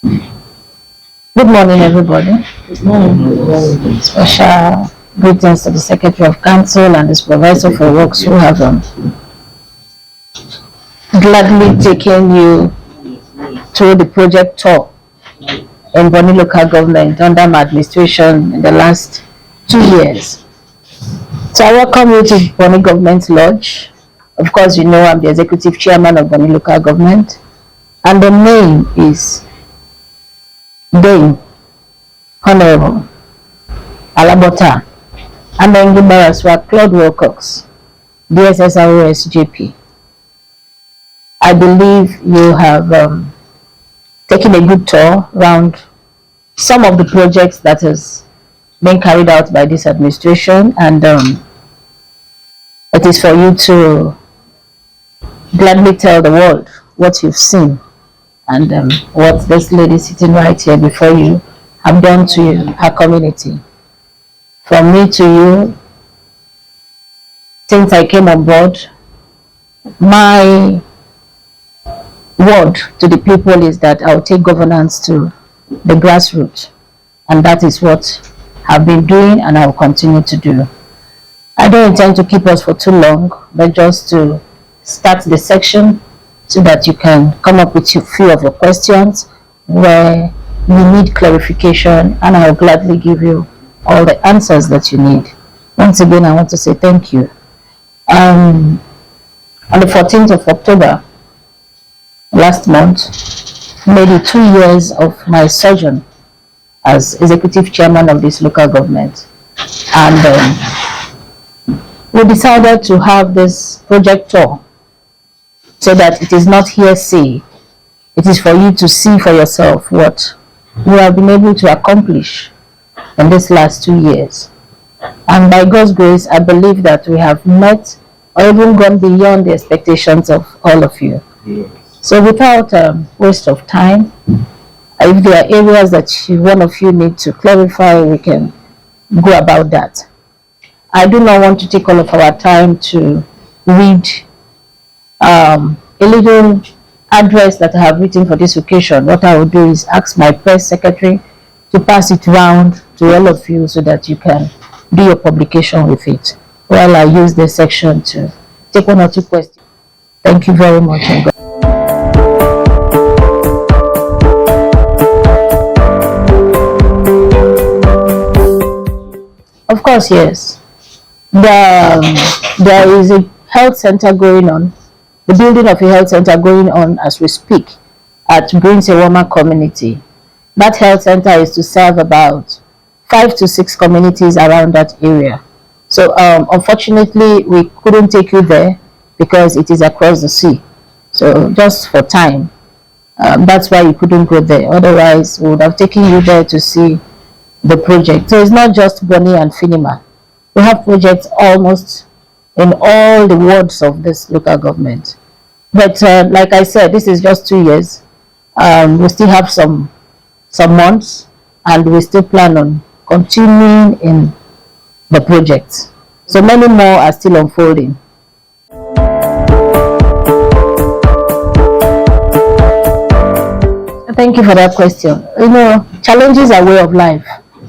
Good morning, everybody. Good morning. Special greetings to the Secretary of Council and the Supervisor for Works who have gladly taken you through the project tour in Bonny Local Government under my administration in the last 2 years. So I welcome you to Bonny Government Lodge. Of course, you know I'm the Executive Chairman of Bonny Local Government, and the name is Dame Honorable Alabota Anengi Barasua Claude Wilcox, DSSRS JP. I believe you have taken a good tour around some of the projects that has been carried out by this administration, and it is for you to gladly tell the world what you've seen and what this lady sitting right here before you have done to her community. From me to you, since I came on board, my word to the people is that I'll take governance to the grassroots, and that is what I've been doing and I'll continue to do. I don't intend to keep us for too long, but just to start the section so that you can come up with a few of your questions where you need clarification, and I'll gladly give you all the answers that you need. Once again, I want to say thank you. On the 14th of October last month, made it 2 years of my sojourn as Executive Chairman of this local government, and we decided to have this project tour so that it is not hearsay. It is for you to see for yourself what we have been able to accomplish in this last 2 years. And by God's grace, I believe that we have met or even gone beyond the expectations of all of you. Yes. So without waste of time, if there are areas that one of you need to clarify, we can go about that. I do not want to take all of our time to read a little address that I have written for this occasion. What I will do is ask my press secretary to pass it round to all of you so that you can do your publication with it, while I use this section to take 1 or 2 questions. Thank you very much. Of course, yes. There is a health center going on, the building of a health center going on as we speak at Bonny community. That health center is to serve about 5 to 6 communities around that area. So unfortunately, we couldn't take you there because it is across the sea. So just for time, that's why you couldn't go there. Otherwise, we would have taken you there to see the project. So it's not just Bonny and Finima. We have projects almost in all the wards of this local government. But like I said, this is just 2 years. We still have some months, and we still plan on continuing in the project. So many more are still unfolding. Thank you for that question. You know, challenges are way of life.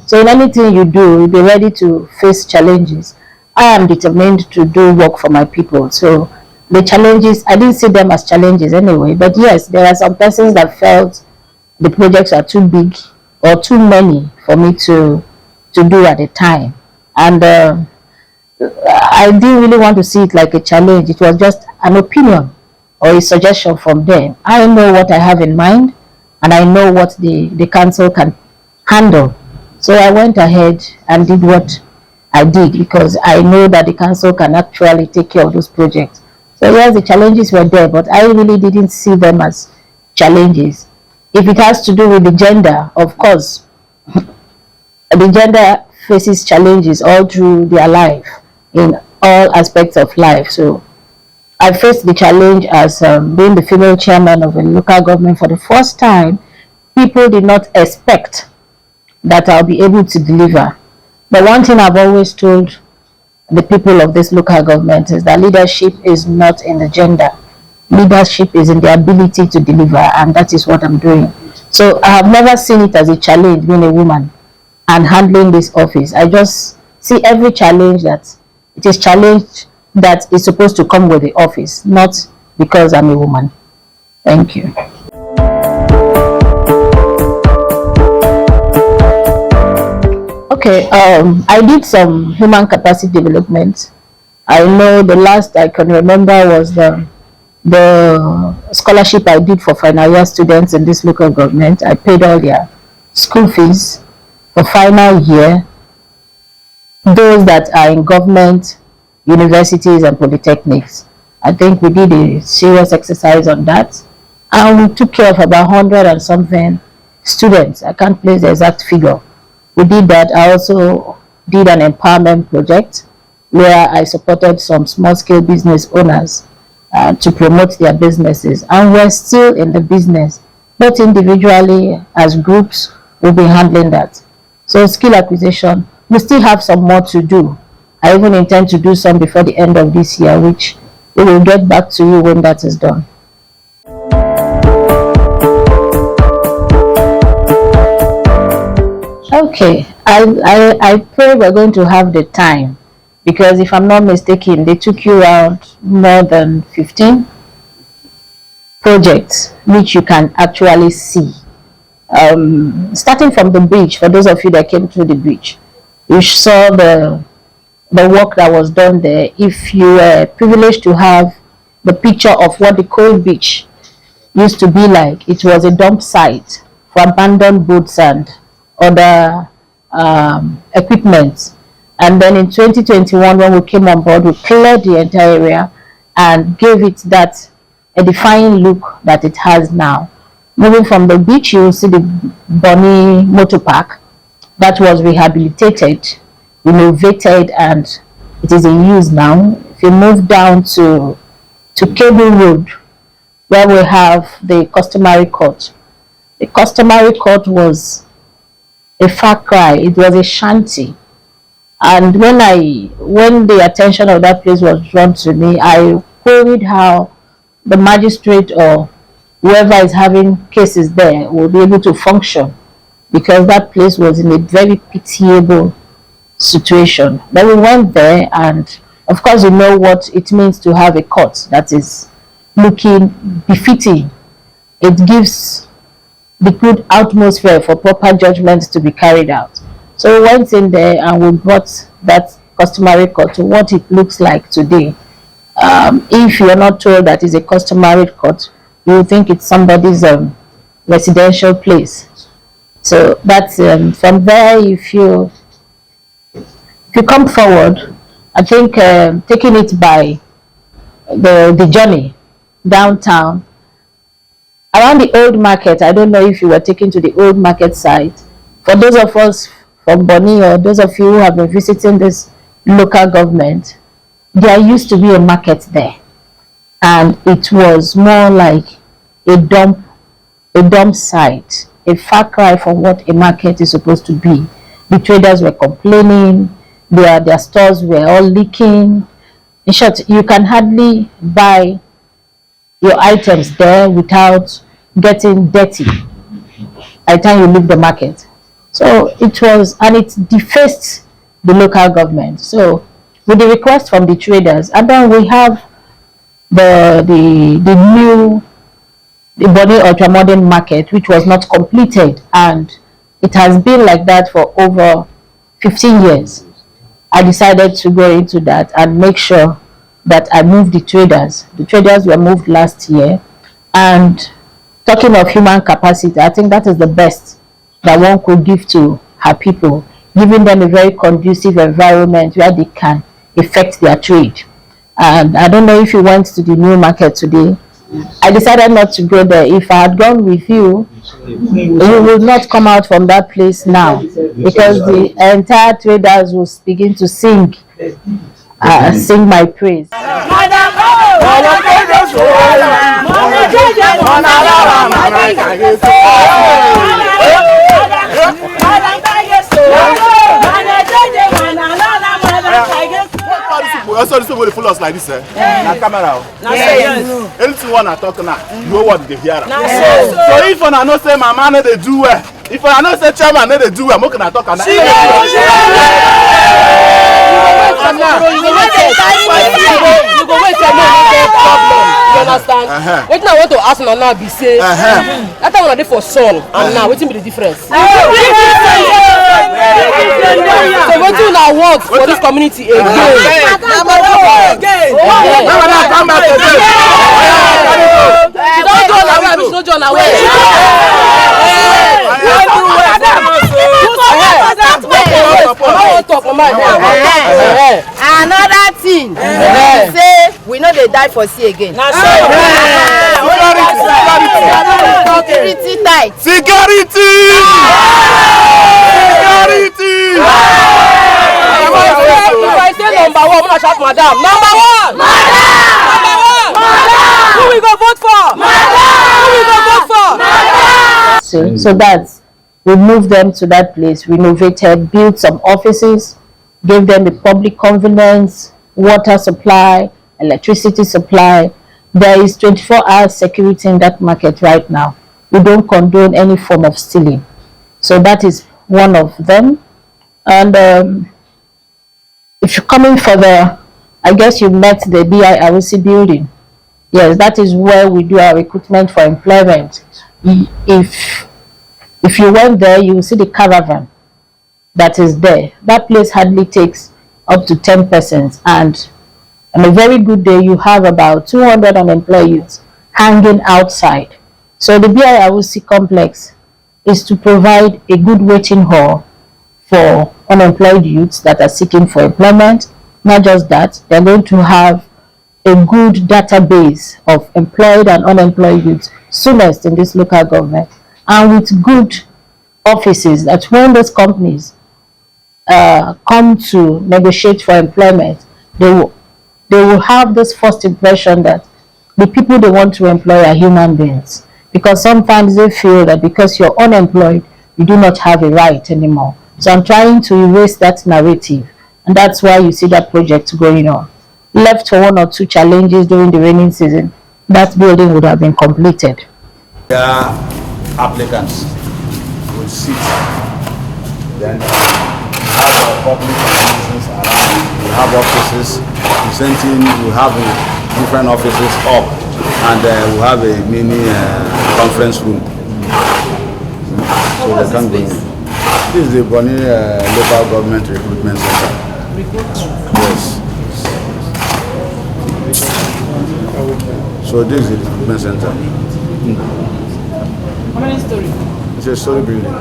So in anything you do, be ready to face challenges. I am determined to do work for my people. So the challenges, I didn't see them as challenges anyway. But yes, there are some persons that felt the projects are too big or too many for me to do at a time. And I didn't really want to see it like a challenge. It was just an opinion or a suggestion from them. I know what I have in mind, and I know what the council can handle. So I went ahead and did what I did because I know that the council can actually take care of those projects. So yes, the challenges were there, but I really didn't see them as challenges. If it has to do with the gender, of course, the gender faces challenges all through their life, in all aspects of life. So I faced the challenge as being the female chairman of a local government for the first time. People did not expect that I'll be able to deliver. But one thing I've always told the people of this local government is that leadership is not in the gender. Leadership is in the ability to deliver, and that is what I'm doing. So I have never seen it as a challenge being a woman and handling this office. I just see every challenge that it is challenge that is supposed to come with the office, not because I'm a woman. Thank you. Okay, I did some human capacity development. I know the last I can remember was the scholarship I did for final year students in this local government. I paid all their school fees for final year. Those that are in government, universities and polytechnics. I think we did a serious exercise on that. And we took care of about 100 and something students. I can't place the exact figure. We did that. I also did an empowerment project where I supported some small-scale business owners to promote their businesses. And we're still in the business, both individually as groups, we'll be handling that. So skill acquisition, we still have some more to do. I even intend to do some before the end of this year, which we will get back to you when that is done. Okay, I pray we're going to have the time, because if I'm not mistaken, they took you around more than 15 projects which you can actually see. Starting from the bridge, for those of you that came through the bridge, you saw the work that was done there. If you were privileged to have the picture of what the cold beach used to be like, it was a dump site for abandoned boats and other equipment. And then in 2021, when we came on board, we cleared the entire area and gave it that edifying look that it has now. Moving from the beach, you will see the Bonny Motor Park that was rehabilitated, renovated, and it is in use now. If you move down to Cable Road, where we have the customary court. The customary court was a far cry. It was a shanty. And when the attention of that place was drawn to me, I queried how the magistrate or whoever is having cases there will be able to function, because that place was in a very pitiable situation. Then we went there, and of course you know what it means to have a court that is looking befitting. It gives the good atmosphere for proper judgments to be carried out. So we went in there and we brought that customary court to what it looks like today. If you're not told that it's a customary court, you will think it's somebody's residential place. So that's from there. If you come forward, I think taking it by the journey downtown around the old market. I don't know if you were taken to the old market site. For those of us from Bonny, or those of you who have been visiting this local government, there used to be a market there, and it was more like a dump site, a far cry from what a market is supposed to be. The traders were complaining, their stores were all leaking. In short, you can hardly buy your items there without getting dirty by the time you leave the market. So it was, and it defaced the local government. So with the request from the traders, and then we have the Bonny ultramodern market, which was not completed, and it has been like that for over 15 years. I decided to go into that and make sure that I moved the traders. The traders were moved last year. And talking of human capacity, I think that is the best that one could give to her people, giving them a very conducive environment where they can effect their trade. And I don't know if you went to the new market today. I decided not to go there. If I had gone with you, you will not come out from that place now, because the entire traders will begin to sing my praise. Sorry. so will follow us like this, eh? Now camera. Anything you wanna talk now, you know what they hear. So if I know say my man they do well, if I know say chairman they do well, what can I talk about? You go wait till no problem. You understand? What I want to ask now be say, that time when I did for son, and now waiting be the difference. So what do now work for this community again? Come back again. Don't go away, no John away. Another thing, say we know they die for sea again. Security tight. Security! If I say number one, I'm gonna shout madam. Number one! Who we go vote for? Who we go vote for? So that's, we moved them to that place, renovated, built some offices, gave them the public convenience, water supply, electricity supply. There is 24-hour security in that market right now. We don't condone any form of stealing. So that is one of them. And if you're coming for the, I guess you met the BIRC building. Yes, that is where we do our recruitment for employment. If you went there, you will see the caravan that is there. That place hardly takes up to 10 persons, and on a very good day, you have about 200 unemployed youths hanging outside. So the BIRC complex is to provide a good waiting hall for unemployed youths that are seeking for employment. Not just that, they're going to have a good database of employed and unemployed youths soonest in this local government, and with good offices that when those companies come to negotiate for employment, they will have this first impression that the people they want to employ are human beings. Because sometimes they feel that because you're unemployed, you do not have a right anymore. So I'm trying to erase that narrative, and that's why you see that project going on. Left for one or two challenges during the rainy season, that building would have been completed. Applicants will sit, then have public offices around, we have offices presenting, we have different offices up, and we have a mini conference room. So they can go in. This is the Bonny Local Government Recruitment Center. Yes. So this is the recruitment center. How many stories? It's a story building.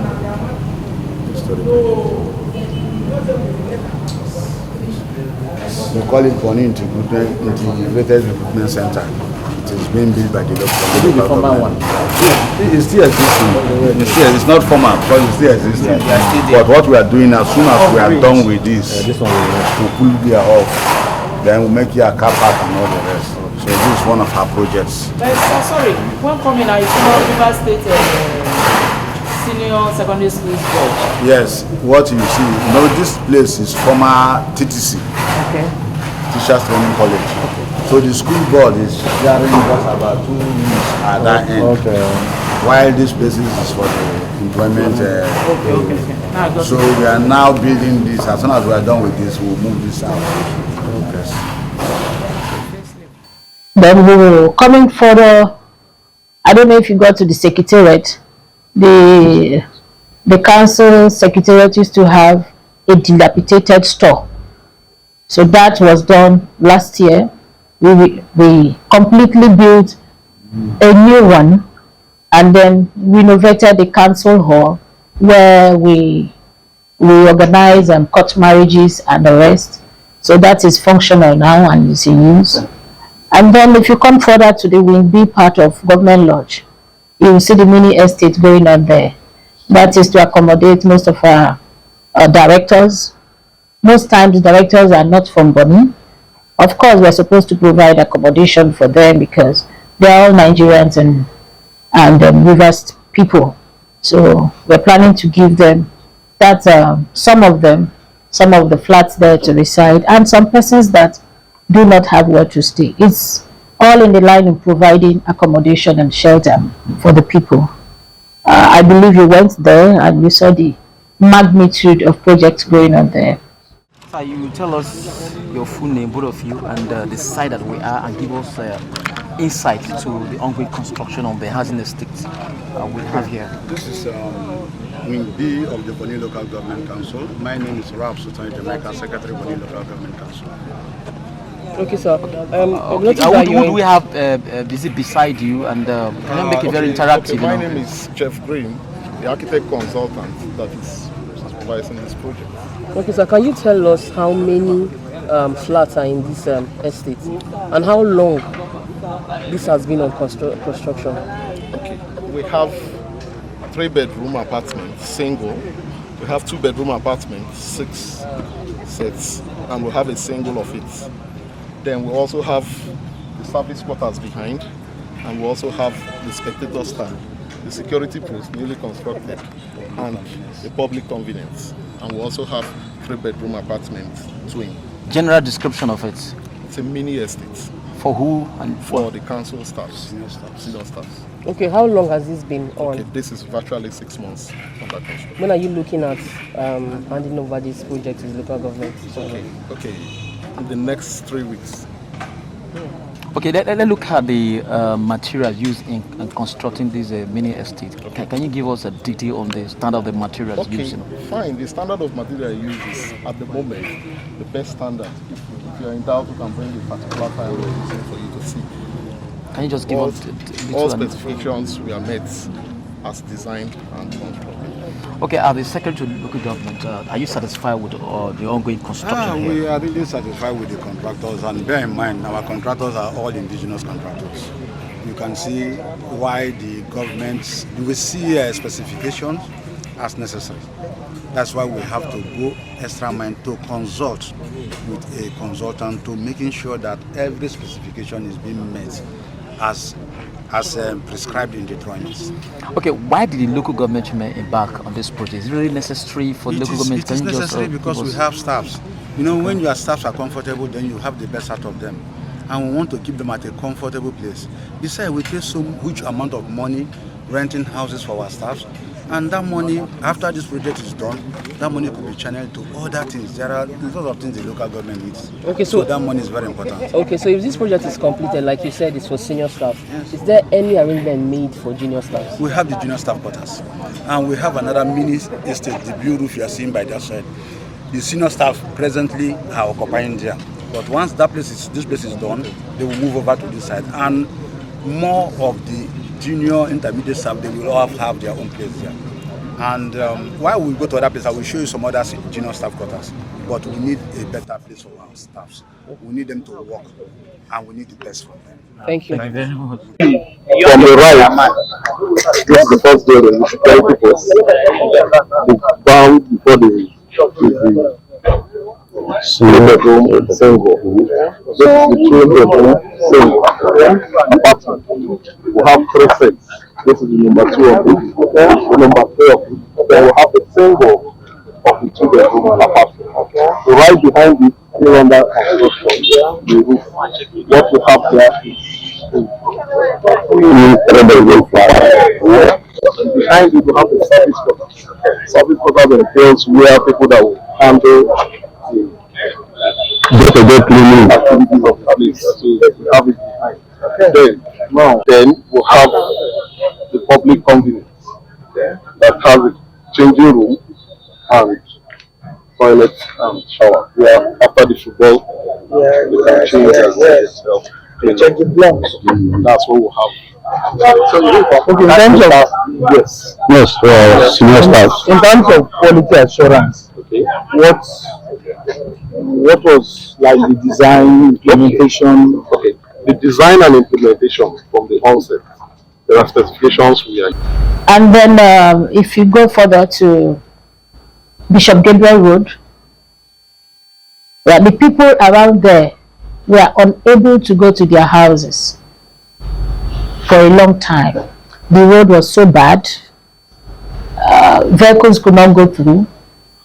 We call it Bonny Integrated Recruitment Center. It is being built by the local government. It's still existing. It's not formal, but it's still existing. But what we are doing, as soon as we are done with this, we'll pull the off. Then we'll make you a car park and all the rest. So this is one of our projects. Sorry, when coming out, it's not River State Senior Secondary School board. Yes, what you see, this place is former TTC, Teachers Training College. Okay. So the school board is sharing just about 2 rooms at that end. While this place is for the employment. So we are now building this. As soon as we are done with this, we'll move this out. Then we will, coming further, I don't know if you got to the secretariat. The council secretariat used to have a dilapidated store. So that was done last year. We completely built a new one, and then renovated the council hall where we organize and court marriages and the rest. So that is functional now and is in use. And then if you come further to the wing B part of Government Lodge, you will see the mini estate going on there. That is to accommodate most of our directors. Most times the directors are not from Bonny. Of course, we're supposed to provide accommodation for them because they're all Nigerians and Rivers people. So we're planning to give them that some of the flats there to reside, and some persons that do not have where to stay. It's all in the line of providing accommodation and shelter for the people. I believe you went there and you saw the magnitude of projects going on there. Sir, you will tell us your full name, both of you, and the site that we are, and give us insight to the ongoing construction of the housing estate we have here. This is Wing B of the Bonny Local Government Council. My name is Barasua, Secretary Bonny Local Government Council. Okay, sir. Who do we have busy beside you, and can you make it very interactive? My name is Jeff Green, the architect consultant that is supervising this project. Okay, sir. Can you tell us how many flats are in this estate, and how long this has been on construction? Okay, we have 3-bedroom apartments, single. We have 2-bedroom apartments, 6 sets, and we have a single of it. Then we also have the service quarters behind, and we also have the spectator stand, the security post newly constructed, and the public convenience. And we also have 3-bedroom apartments, twin. General description of it. It's a mini estate. For who and for the council staff, senior staff. Okay, how long has this been on? Okay, this is virtually 6 months under construction. When are you looking at handing over this project to the local government? Okay, in the next 3 weeks. Okay, let's look at the materials used in constructing this mini estate. Okay. Can you give us a detail on the standard of the materials used? Fine. The standard of material used is, at the moment, the best standard. If you're in doubt, you can bring the particular file for you to see. Can you just give us all specifications we are met as designed and constructed. Okay, as the Secretary to Local Government, are you satisfied with the ongoing construction here? We are really satisfied with the contractors, and bear in mind, our contractors are all indigenous contractors. You can see why the government, you will see specifications as necessary. That's why we have to go extra mile to consult with a consultant to making sure that every specification is being met as prescribed in the drawings. Okay, why did the local government embark on this project? Is it really necessary for the local government? It is necessary because we have staffs. You know, when your staffs are comfortable, then you have the best out of them. And we want to keep them at a comfortable place. Besides, we pay so huge amount of money renting houses for our staffs. And that money, after this project is done, that money could be channeled to other things. There are lots of things the local government needs. Okay, so that money is very important. Okay, so if this project is completed, like you said, it's for senior staff, yes. Is there any arrangement made for junior staff? We have the junior staff quarters. And we have another mini estate, the blue roof you are seeing by that side. The senior staff presently are occupying there. But once this place is done, they will move over to this side. And more of the junior intermediate staff, they will all have their own place there. And while we go to other places, I will show you some other junior staff quarters. But we need a better place for our staffs. We need them to work, and we need the best for them. Thank you. Thank you very much. From the right, this is the first building, the security post. The ground before the 2-bedroom single. This is the 2-bedroom single apartment. We have 3 sets. This is the number 2 of it. The number 3 of it. Then we have the single of the 2-bedroom apartment. So right behind it, still under construction, the roof. What we have there is 3-bedroom flat. Behind it, we have the service quarters. Service quarters entails where people that will handle the cleaning activities of the place. So we have it behind. Then we'll have the public convenience that has a changing room and toilet and shower. Where after the football, you can change yourself. Changing blocks. That's what we'll have. So in terms of yes, for senior staff. In terms of quality assurance, okay, what was like the design, implementation? Okay, the design and implementation from the onset. There are specifications we are. And then if you go further to Bishop Gabriel Road, the people around there were unable to go to their houses for a long time. The road was so bad, vehicles could not go through.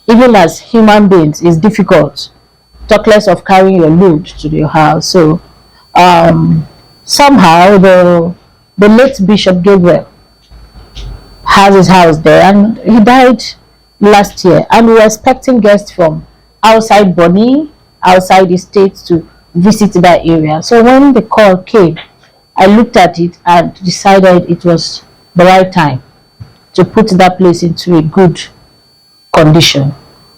Even as human beings, it's difficult talk less of carrying your load to your house. So somehow the late Bishop Gabriel has his house there, and he died last year, and we were expecting guests from outside Bonny, outside the state to visit that area. So when the call came, I looked at it and decided it was the right time to put that place into a good condition,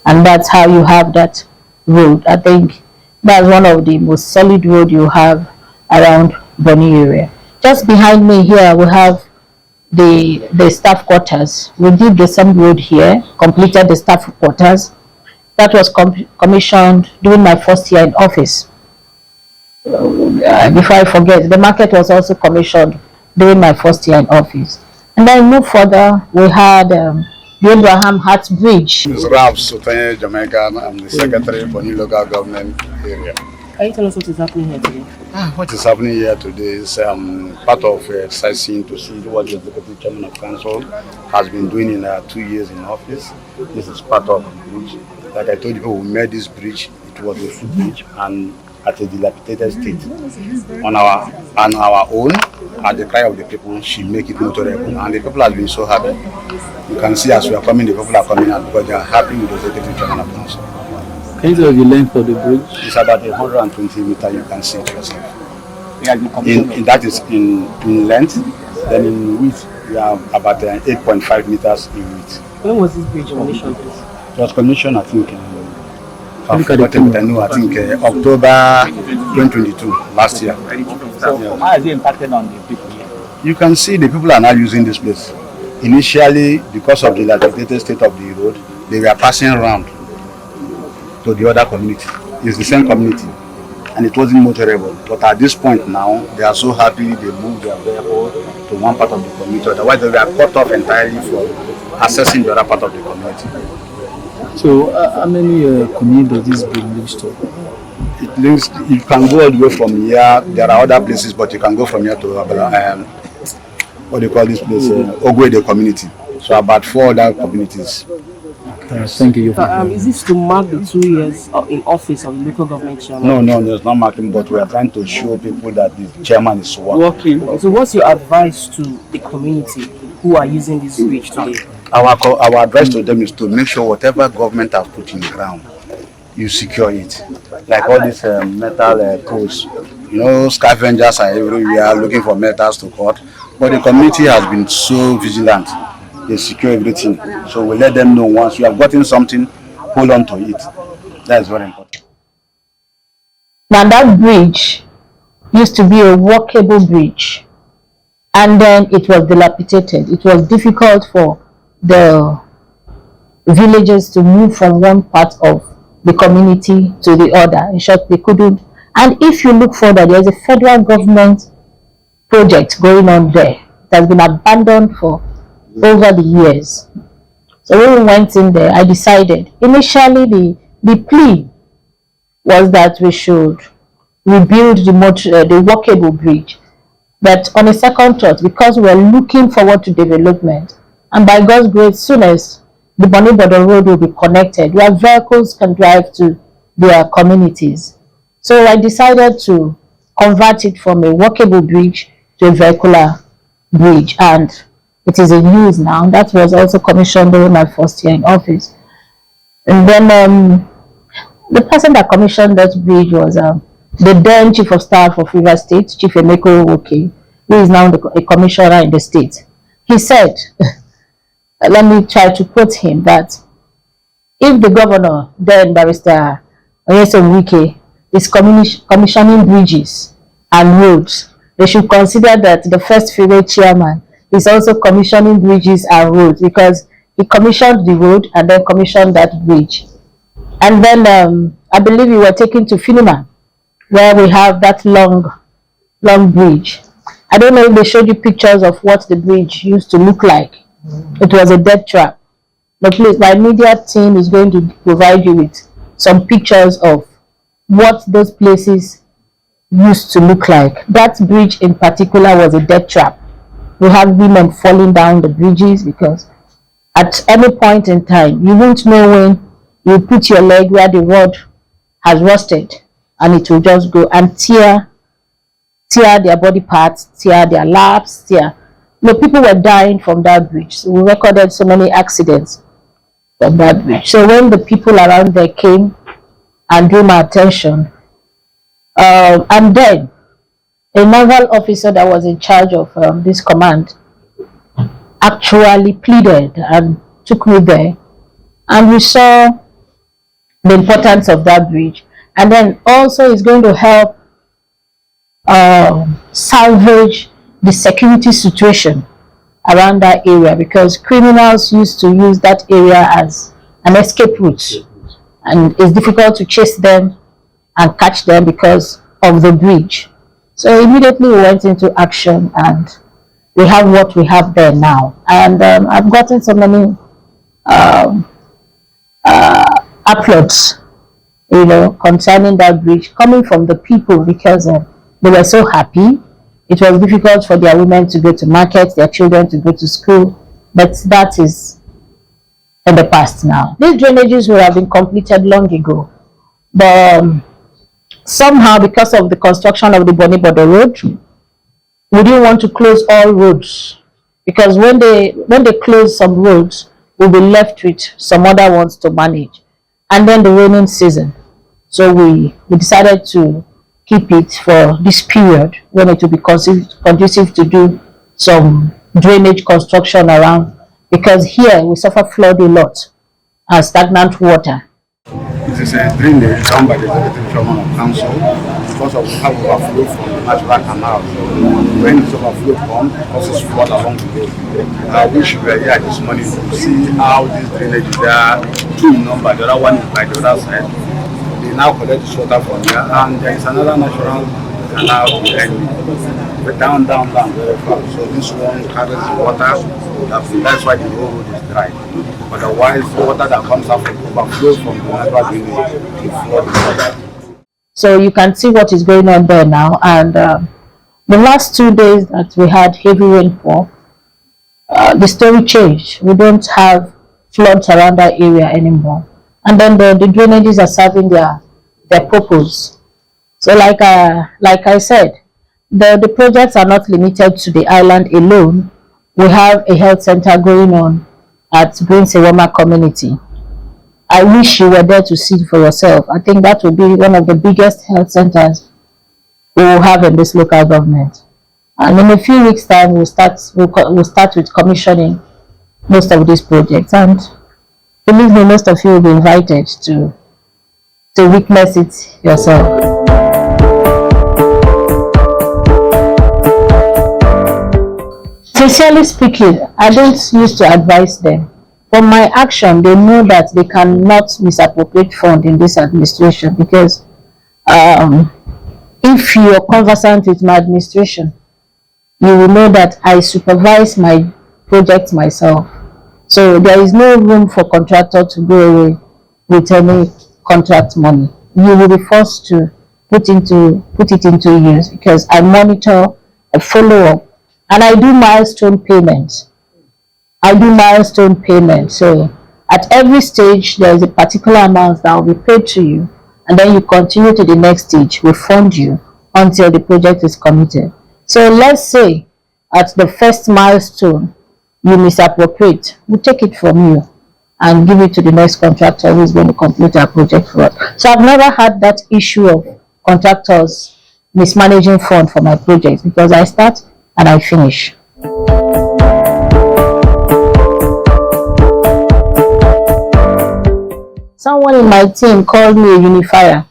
and that's how you have that road. I think that's one of the most solid road you have around Bonny area. Just behind me here we have the staff quarters. We did the same road here, completed the staff quarters. That was commissioned during my first year in office. Before I forget, the market was also commissioned during my first year in office. And then move further, we had the Abraham Hart Bridge. This is Jamaica. I'm the Secretary for Bonny Local Government Area. Can you tell us what is happening here today? What is happening here today is part of exercising to see what the Executive Chairman of Council has been doing in 2 years in office. This is part of the bridge. Like I told you, we made this bridge. It was a footbridge and at a dilapidated state. On our own, at the cry of the people, she make it motorable. And the people have been so happy. You can see as we are coming, the people are coming out because they are happy with the Executive Chairman of Council. Can you tell the length of the bridge? It's about 120 meters, you can see it yourself. That is in length, then in width, we are about 8.5 meters in width. When was this bridge commissioned? It was commissioned, I think, October 2022, last year. So how has it impacted on the people here? You can see the people are now using this place. Initially, because of the dilapidated state of the road, they were passing around to the other community. It's the same community, and it wasn't motorable. But at this point now, they are so happy they moved their vehicle to one part of the community. Otherwise, they were cut off entirely from accessing the other part of the community. So, how many communities does this bridge links to? It links. You can go all the way from here. There are other places, but you can go from here to what do you call this place? Ogwe community. So about 4 other communities. Thank you. Is this to mark the 2 years in office of the local government chairman? No, there's not marking, but we are trying to show people that the chairman is working. So what's your advice to the community who are using this bridge today? Our advice to them is to make sure whatever government has put in the ground, you secure it. Like all these metal poles. You know, scavengers are everywhere looking for metals to cut, but the community has been so vigilant. They secure everything. So we let them know once you have gotten something, hold on to it. That is very important. Now that bridge used to be a walkable bridge, and then it was dilapidated. It was difficult for the villagers to move from one part of the community to the other. In short, they couldn't. And if you look further, there is a federal government project going on there. It has been abandoned for over the years. So when we went in there, I decided, initially the plea was that we should rebuild the walkable bridge. But on a second thought, because we are looking forward to development, and by God's grace, soon as the Bonny Road will be connected, where vehicles can drive to their communities. So I decided to convert it from a walkable bridge to a vehicular bridge, and it is in use now. That was also commissioned during my first year in office. And then the person that commissioned that bridge was the then Chief of Staff of Rivers State, Chief Ezenwo Wike, who is now a commissioner in the state. He said, let me try to quote him, that if the governor, then Barrister Nyesom Wike, is commissioning bridges and roads, they should consider that the first female chairman is also commissioning bridges and roads, because he commissioned the road and then commissioned that bridge. And then I believe we were taken to Finima, where we have that long bridge. I don't know if they showed you pictures of what the bridge used to look like. It was a death trap. But please, my media team is going to provide you with some pictures of what those places used to look like. That bridge in particular was a death trap. We have women falling down the bridges because at any point in time, you won't know when you put your leg where the rod has rusted, and it will just go and tear their body parts, tear their laps, tear. People were dying from that bridge. So we recorded so many accidents from that bridge. So when the people around there came and drew my attention, and then a naval officer that was in charge of this command actually pleaded and took me there, and we saw the importance of that bridge, and then also it's going to help salvage the security situation around that area, because criminals used to use that area as an escape route, and it's difficult to chase them and catch them because of the bridge. So immediately we went into action, and we have what we have there now. And I've gotten so many uploads, concerning that bridge, coming from the people, because they were so happy. It was difficult for their women to go to market, their children to go to school, but that is in the past now. These drainages would have been completed long ago, but somehow, because of the construction of the Bonny Road, we didn't want to close all roads, because when they close some roads, we'll be left with some other ones to manage, and then the raining season. So we decided to keep it for this period when it will be conducive to do some drainage construction around, because here we suffer flood a lot and stagnant water. It is a drainage done by the Executive Chairman of Council because of how overflow from the natural canal. When this overflow comes, it causes flood along the road. I wish we were here this morning to see how this drainage is there, two in number, the other one is by the other side. They now collect this water from here, and there is another natural canal behind me. But down very far. So this one carries the water, that's why the whole road is dry. Otherwise, the water that comes out overflows from the natural drainage to flood the water. So you can see what is going on there now. And the last 2 days that we had heavy rainfall, the story changed. We don't have floods around that area anymore. And then the drainages are serving their purpose. So like I said, the projects are not limited to the island alone. We have a health center going on at Chainsawman community. I wish you were there to see it for yourself. I think that will be one of the biggest health centers we will have in this local government. And in a few weeks' time, we'll start with commissioning most of these projects. And believe me, most of you will be invited to witness it yourself. Sincerely speaking, I don't used to advise them. From my action, they know that they cannot misappropriate funds in this administration, because if you are conversant with my administration, you will know that I supervise my projects myself. So there is no room for contractor to go away with any contract money. You will be forced to put it into use, because I monitor, I follow up, and I do milestone payments. So at every stage, there is a particular amount that will be paid to you, and then you continue to the next stage. We fund you until the project is committed. So let's say at the first milestone, you misappropriate, we take it from you and give it to the next contractor who is going to complete our project for us. So I've never had that issue of contractors mismanaging funds for my projects, because I start and I finish. Someone in my team called me a unifier,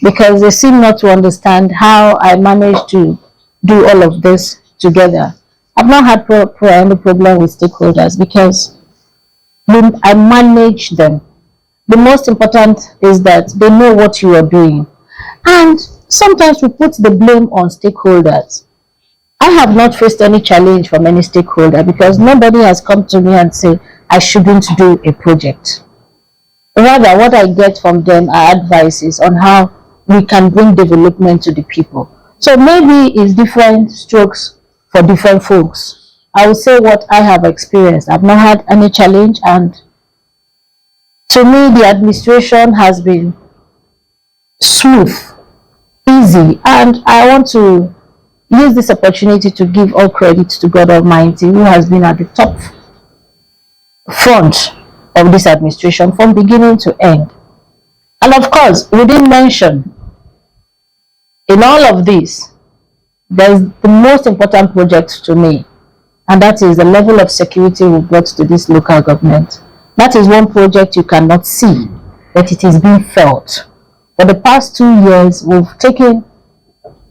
because they seem not to understand how I managed to do all of this together. I've not had any problem with stakeholders, because I manage them. The most important is that they know what you are doing. And sometimes we put the blame on stakeholders. I have not faced any challenge from any stakeholder, because nobody has come to me and said I shouldn't do a project. Rather, what I get from them are advices on how we can bring development to the people. So maybe it's different strokes for different folks. I will say what I have experienced. I've not had any challenge, and to me, the administration has been smooth, easy. And I want to use this opportunity to give all credit to God Almighty, who has been at the top front of this administration from beginning to end. And of course, we didn't mention in all of this, there's the most important project to me, and that is the level of security we brought to this local government. That is one project you cannot see, but it is being felt. For the past 2 years, we've taken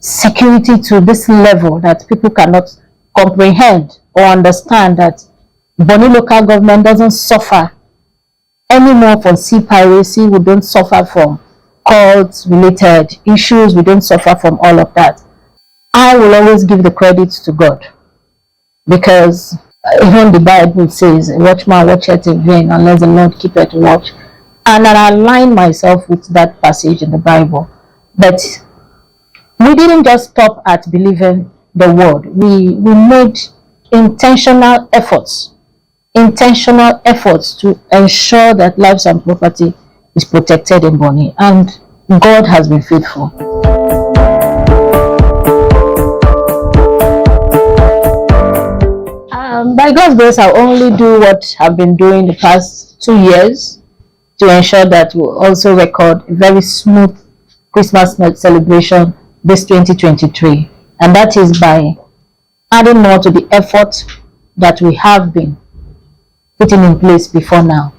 security to this level that people cannot comprehend or understand, that Bonny Local Government doesn't suffer anymore from sea piracy. We don't suffer from cult-related issues. We don't suffer from all of that. I will always give the credit to God, because even the Bible says, "A watchman watcheth in vain unless the Lord keepeth watch." And I align myself with that passage in the Bible. But we didn't just stop at believing the word. We made intentional efforts to ensure that lives and property is protected in Bonny, and God has been faithful. By God's grace, I'll only do what I've been doing the past 2 years to ensure that we'll also record a very smooth Christmas celebration this 2023. And that is by adding more to the effort that we have been putting in place before now.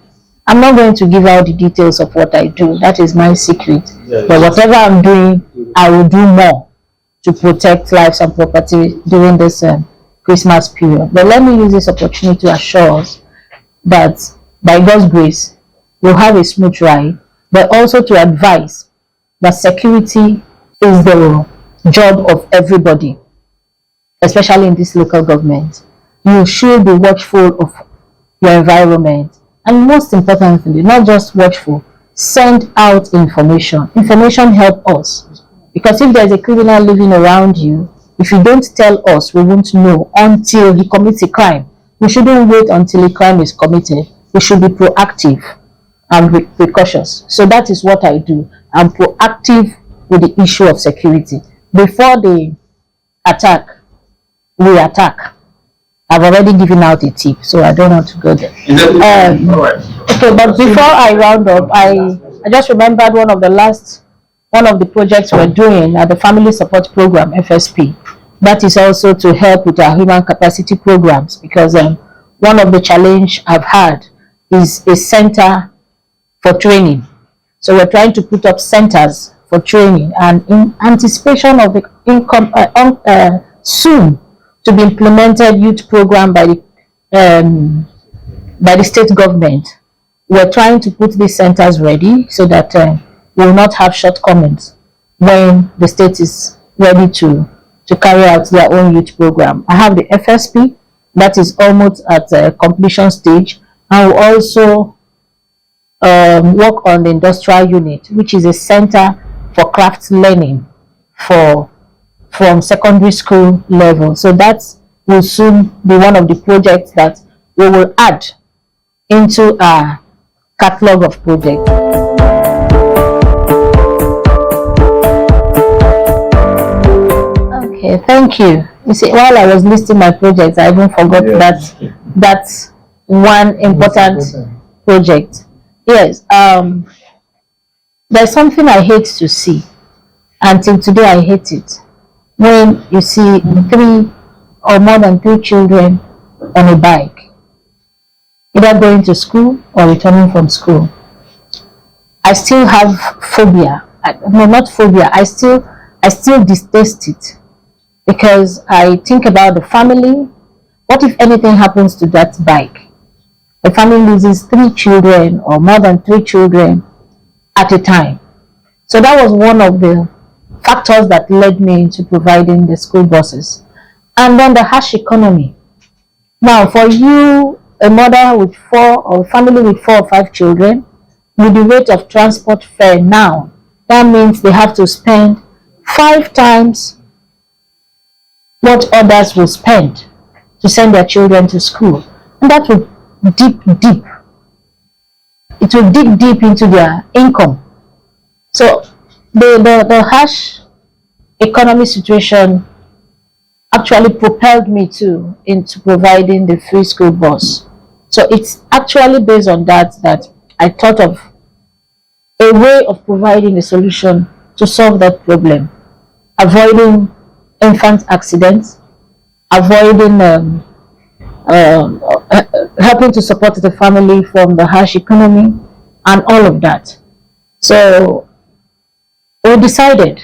I'm not going to give out the details of what I do. That is my secret. But whatever I'm doing, I will do more to protect lives and property during this Christmas period. But let me use this opportunity to assure us that by God's grace, we'll have a smooth ride, but also to advise that security is the job of everybody, especially in this local government. You should be watchful of your environment, and most importantly, not just watchful, send out information. Information helps us, because if there's a criminal living around you, if you don't tell us, we won't know until he commits a crime. We shouldn't wait until a crime is committed. We should be proactive and precautious. So that is what I do. I'm proactive with the issue of security. Before they attack, we attack. I've already given out a tip, so I don't want to go there. Okay, but before I round up, I just remembered one of the projects we're doing at the Family Support Program, FSP. That is also to help with our human capacity programs, because one of the challenge I've had is a center for training. So we're trying to put up centers for training, and in anticipation of the soon to be implemented youth program by the state government, we're trying to put these centers ready so that we will not have shortcomings when the state is ready to carry out their own youth program. I have the FSP that is almost at the completion stage. I will also work on the industrial unit, which is a center for craft learning from secondary school level. So that will soon be one of the projects that we will add into our catalog of projects. Okay, thank you. You see, while I was listing my projects, I even forgot that's one important project. Yes, there's something I hate to see. Until today, I hate it. When you see 3 or more than 3 children on a bike, either going to school or returning from school. I still have phobia. No, not phobia. I still detest it, because I think about the family. What if anything happens to that bike? The family loses 3 children or more than 3 children at a time. So that was one of the factors that led me into providing the school buses. And then the harsh economy. Now, for you, a mother with 4 or family with 4 or 5 children, with the rate of transport fare now, that means they have to spend 5 times what others will spend to send their children to school. And that will deep. It will dig deep into their income. So the harsh economy situation actually propelled me into providing the free school bus. So it's actually based on that I thought of a way of providing a solution to solve that problem, avoiding infant accidents, avoiding helping to support the family from the harsh economy and all of that. So we decided,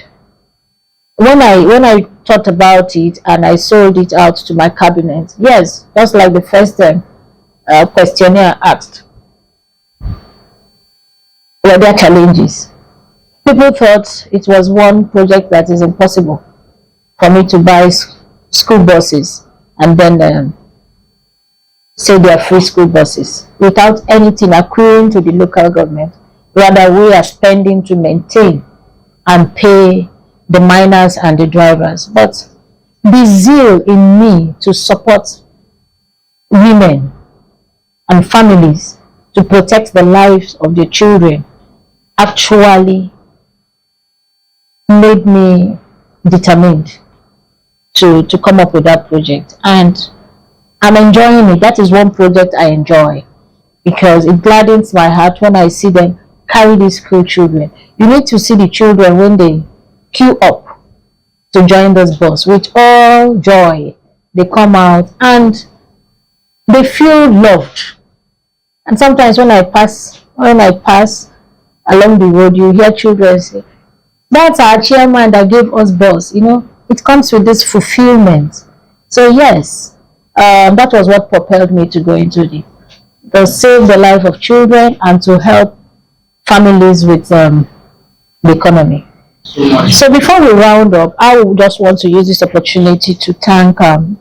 when I thought about it and I sold it out to my cabinet, yes, just like the first questionnaire asked, were there challenges? People thought it was one project that is impossible for me to buy school buses and then say they are free school buses without anything accruing to the local government. Rather, we are spending to maintain and pay the miners and the drivers. But the zeal in me to support women and families to protect the lives of their children actually made me determined to come up with that project. And I'm enjoying it. That is one project I enjoy because it gladdens my heart when I see them carry these school children. You need to see the children when they queue up to join this bus with all joy. They come out and they feel loved. And sometimes when I pass along the road, you hear children say, "That's our chairman that gave us bus." You know, it comes with this fulfillment. So yes, that was what propelled me to go into to save the life of children and to help families with the economy. So before we round up, I would just want to use this opportunity to thank the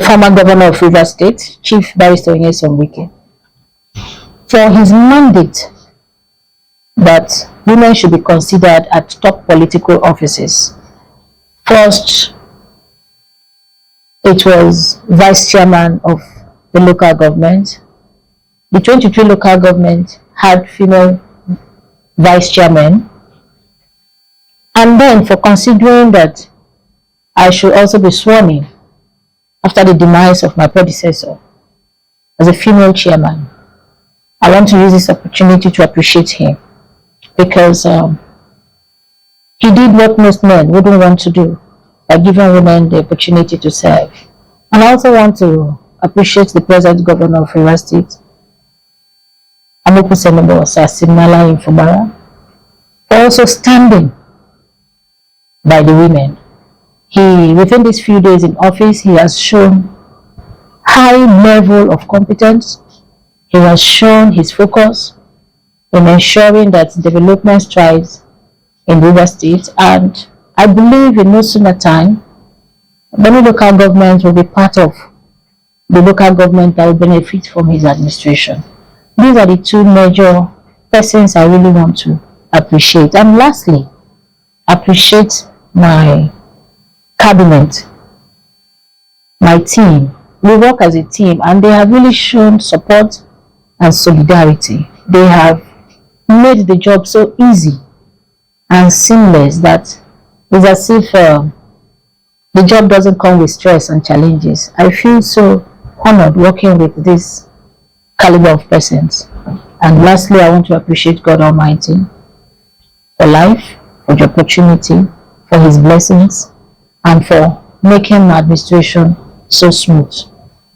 former governor of Rivers State, Chief Barrister Nyesom Wike, for his mandate that women should be considered at top political offices. First, it was vice chairman of the local government. The 23 local government had female vice chairmen. And then for considering that I should also be sworn in after the demise of my predecessor as a female chairman, I want to use this opportunity to appreciate him because he did what most men wouldn't want to do by giving women the opportunity to serve. And I also want to appreciate the present governor of Rivers State, Simnala Infobara, for also standing by the women. Within these few days in office, he has shown high level of competence. He has shown his focus in ensuring that development strides in River State, and I believe in no sooner time, many local governments will be part of the local government that will benefit from his administration. These are the two major persons I really want to appreciate. And lastly, appreciate my cabinet, my team. We work as a team and they have really shown support and solidarity. They have made the job so easy and seamless that it's as if the job doesn't come with stress and challenges. I feel so honored working with this caliber of persons. And lastly, I want to appreciate God Almighty for life, for the opportunity, for his blessings, and for making my administration so smooth.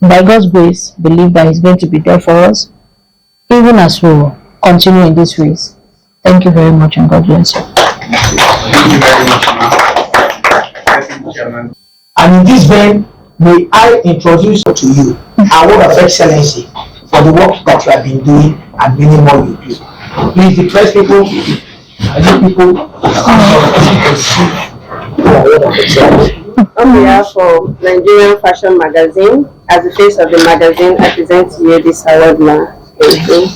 By God's grace, believe that he's going to be there for us, even as we continue in this race. Thank you very much, and God bless you. Thank you very much, ma'am. And in this vein, may I introduce to you our word of excellency for the work that you have been doing and many more you do. Please, the press people, on behalf of Nigerian Fashion Magazine, as the face of the magazine, I present to you this award now. Thank you.